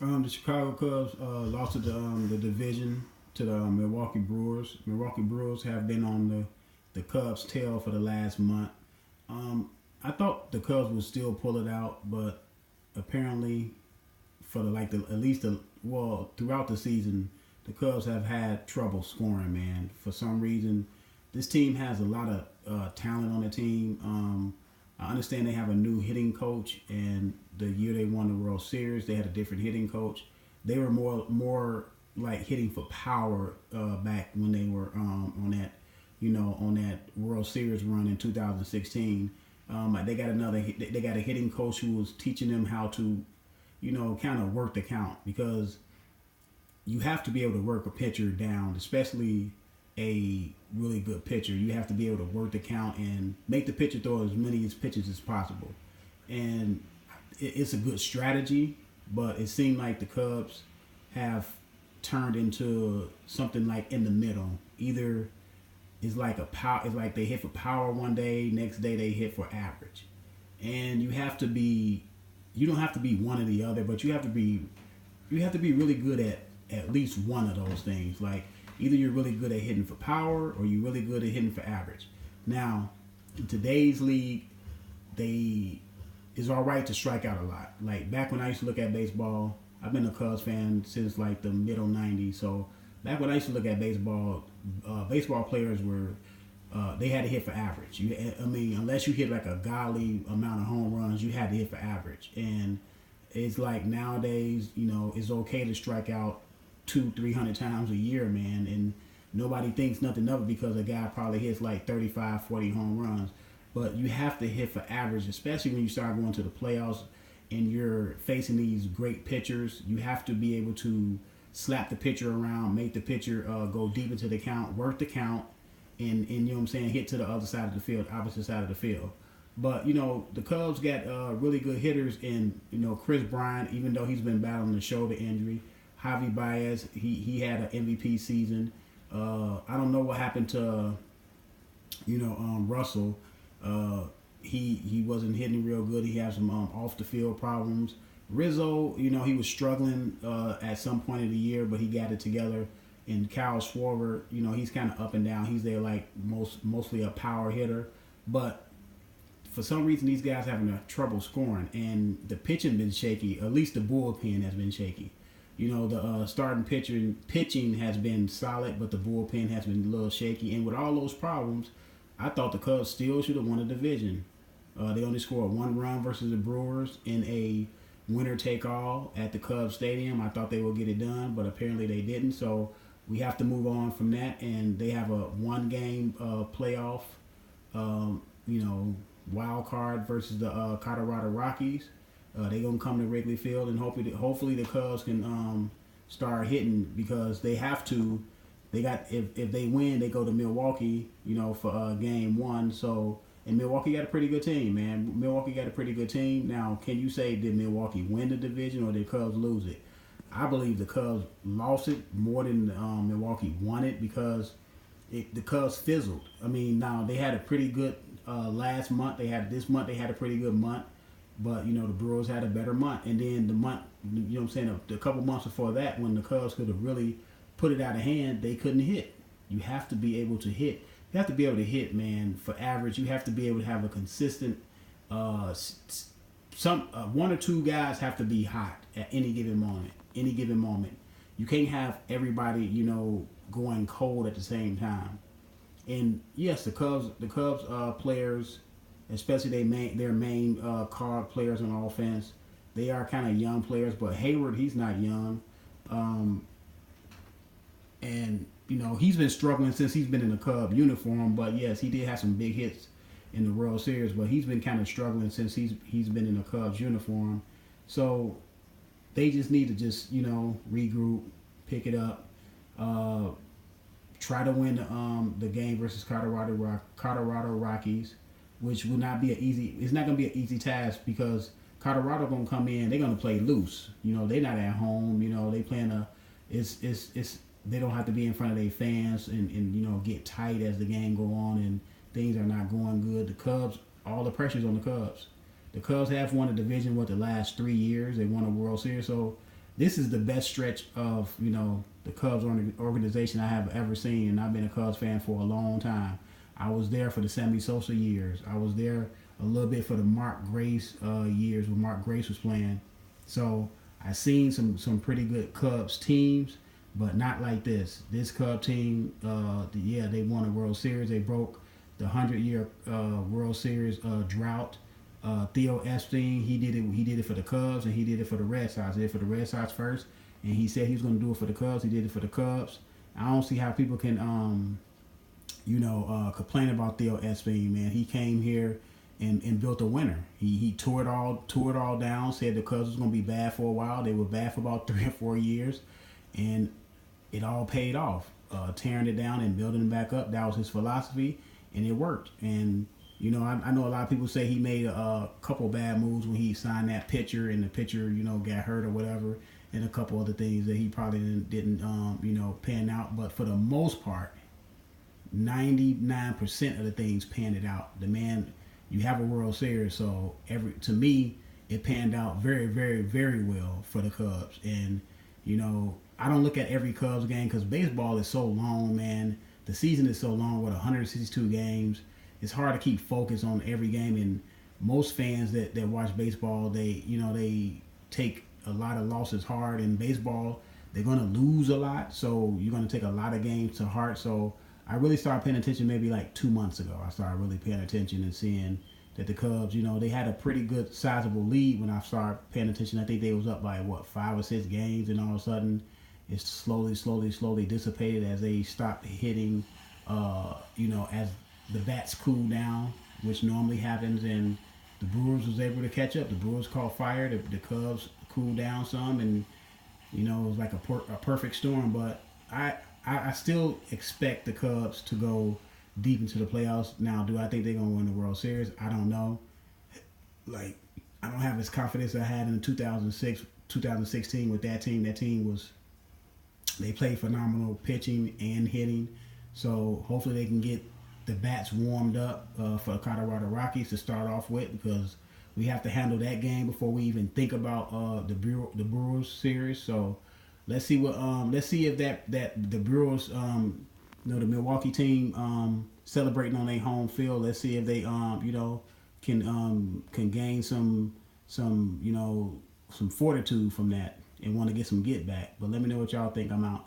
The Chicago Cubs lost to the division to the Milwaukee Brewers. Milwaukee Brewers have been on the Cubs' tail for the last month. I thought the Cubs would still pull it out, but apparently, for at least throughout the season, the Cubs have had trouble scoring. Man, for some reason, this team has a lot of talent on the team. I understand they have a new hitting coach, and the year they won the World Series, they had a different hitting coach. They were more like hitting for power back when they were on that World Series run in 2016. They got a hitting coach who was teaching them how to kind of work the count, because you have to be able to work a pitcher down, especially a really good pitcher. You have to be able to work the count and make the pitcher throw as many pitches as possible. And it's a good strategy, but it seemed like the Cubs have turned into something like in the middle. Either it's like they hit for power one day, next day they hit for average. And you don't have to be one or the other, but you have to be really good at least one of those things. Like either you're really good at hitting for power or you're really good at hitting for average. Now, in today's league, it's all right to strike out a lot. Like back when I used to look at baseball, I've been a Cubs fan since like the middle '90s. So back when I used to look at baseball, baseball players were they had to hit for average. Unless you hit like a godly amount of home runs, you had to hit for average. And it's like nowadays, it's okay to strike out 200-300 times a year, man, and nobody thinks nothing of it because a guy probably hits like 35-40 home runs. But you have to hit for average, especially when you start going to the playoffs and you're facing these great pitchers. You have to be able to slap the pitcher around, make the pitcher go deep into the count, work the count, and you know what I'm saying, hit to the other side of the field, opposite side of the field. But the Cubs got really good hitters in Chris Bryant, even though he's been battling a shoulder injury. Javi Baez, he had an MVP season. I don't know what happened to Russell. He wasn't hitting real good. He had some off the field problems. Rizzo, he was struggling at some point of the year, but he got it together. And Kyle Schwarber, he's kind of up and down. He's there like mostly a power hitter, but for some reason these guys having trouble scoring, and the pitching been shaky. At least the bullpen has been shaky. The starting pitching has been solid, but the bullpen has been a little shaky. And with all those problems, I thought the Cubs still should have won the division. They only scored one run versus the Brewers in a winner take all at the Cubs Stadium. I thought they would get it done, but apparently they didn't. So we have to move on from that. And they have a one-game playoff, wild card versus the Colorado Rockies. They're gonna come to Wrigley Field, and hopefully the Cubs can start hitting, because they have to. They got if they win, they go to Milwaukee, for game one. So, and Milwaukee got a pretty good team, man. Milwaukee got a pretty good team. Now, can you say did Milwaukee win the division or did Cubs lose it? I believe the Cubs lost it more than Milwaukee won it, because the Cubs fizzled. Now they had a pretty good last month. This month they had a pretty good month. But, the Brewers had a better month. And then the month, a couple months before that, when the Cubs could have really put it out of hand, they couldn't hit. You have to be able to hit. You have to be able to hit, man, for average. You have to be able to have a consistent, one or two guys have to be hot at any given moment. You can't have everybody, going cold at the same time. And yes, the Cubs players, especially their main card players on offense, they are kind of young players. But Hayward, he's not young, and he's been struggling since he's been in the Cub uniform. But yes, he did have some big hits in the World Series, but he's been kind of struggling since he's been in the Cubs uniform. So they just need to regroup, pick it up, try to win the game versus Colorado Rockies, which will not be it's not going to be an easy task, because Colorado going to come in, they're going to play loose. They're not at home. They playing they don't have to be in front of their fans and get tight as the game go on and things are not going good. The Cubs, all the pressure's on the Cubs. The Cubs have won the division the last 3 years. They won a World Series, so this is the best stretch of the Cubs organization I have ever seen, and I've been a Cubs fan for a long time. I was there for the Sammy Sosa years. I was there a little bit for the Mark Grace years when Mark Grace was playing. So I seen some pretty good Cubs teams, but not like this. This Cub team, they won a World Series. They broke the 100-year World Series drought. Theo Epstein, he did it for the Cubs, and he did it for the Red Sox. He did it for the Red Sox first, and he said he was going to do it for the Cubs. He did it for the Cubs. I don't see how people can complain about Theo Epstein, man. He came here and built a winner. He tore it all down, said the Cubs was going to be bad for a while. They were bad for about 3 or 4 years, and it all paid off. Tearing it down and building it back up, that was his philosophy, and it worked. And I know a lot of people say he made a couple bad moves when he signed that pitcher, and the pitcher, got hurt or whatever, and a couple other things that he probably didn't pan out. But for the most part, 99% of the things panned it out. The man, you have a World Series, so to me, it panned out very, very, very well for the Cubs. And I don't look at every Cubs game because baseball is so long, man. The season is so long with 162 games. It's hard to keep focus on every game, and most fans that watch baseball, they take a lot of losses hard. In baseball, they're going to lose a lot, so you're going to take a lot of games to heart. So I really started paying attention maybe like 2 months ago. I started really paying attention and seeing that the Cubs, they had a pretty good sizable lead when I started paying attention. I think they was up by 5 or 6 games, and all of a sudden it's slowly dissipated as they stopped hitting, as the bats cool down, which normally happens, and the Brewers was able to catch up. The Brewers caught fire. The Cubs cooled down some, and it was like a perfect storm. But I still expect the Cubs to go deep into the playoffs. Now, do I think they're gonna win the World Series? I don't know. Like, I don't have as confidence I had in 2016 with that team. That team they played phenomenal pitching and hitting. So hopefully they can get the bats warmed up for the Colorado Rockies to start off with, because we have to handle that game before we even think about the Brewers series. So let's see if the Brewers, the Milwaukee team celebrating on their home field. Let's see if they can gain some fortitude from that and want to get some get back. But let me know what y'all think. I'm out.